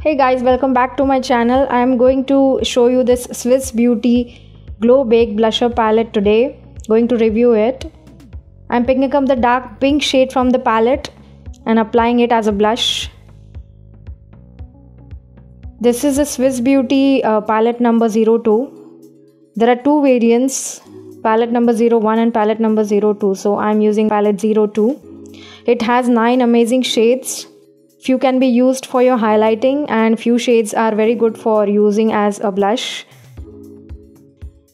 Hey guys, welcome back to my channel. I am going to show you this Swiss Beauty Glow Bake Blusher palette today. Going to review it. I'm picking up the dark pink shade from the palette and applying it as a blush. This is a Swiss Beauty palette number 02. There are two variants, palette number 01 and palette number 02. So I'm using palette 02. It has 9 amazing shades. Few can be used for your highlighting and few shades are very good for using as a blush.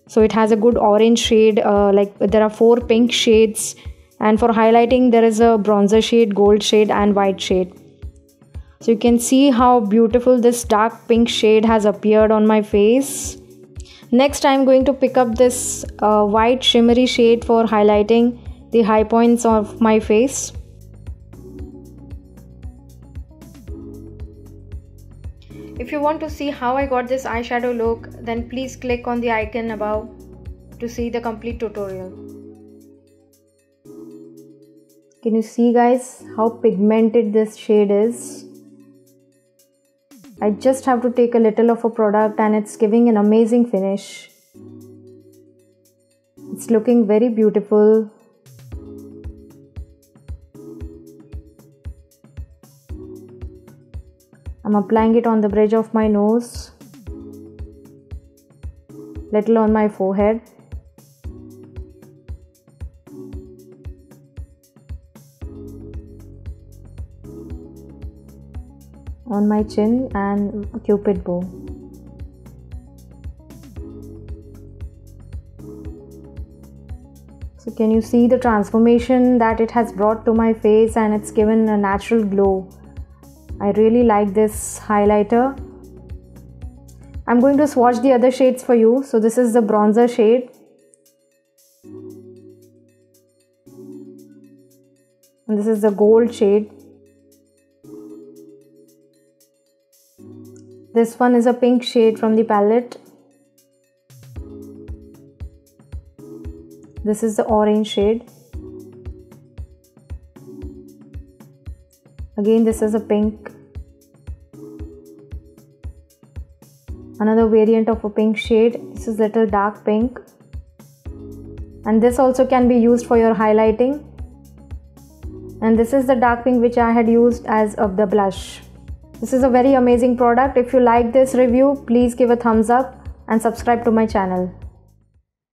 So it has a good orange shade, like there are 4 pink shades, and for highlighting there is a bronzer shade, gold shade and white shade. So you can see how beautiful this dark pink shade has appeared on my face. Next I'm going to pick up this white shimmery shade for highlighting the high points of my face. If you want to see how I got this eyeshadow look, then please click on the icon above to see the complete tutorial. Can you see guys how pigmented this shade is? I just have to take a little of a product and it's giving an amazing finish. It's looking very beautiful. I'm applying it on the bridge of my nose, little on my forehead, on my chin and cupid bow. So can you see the transformation that it has brought to my face, and it's given a natural glow. I really like this highlighter. I'm going to swatch the other shades for you. So this is the bronzer shade. And this is the gold shade. This one is a pink shade from the palette. This is the orange shade. Again, this is a pink. Another variant of a pink shade. This is little dark pink. And this also can be used for your highlighting. And this is the dark pink which I had used as of the blush. This is a very amazing product. If you like this review, please give a thumbs up and subscribe to my channel.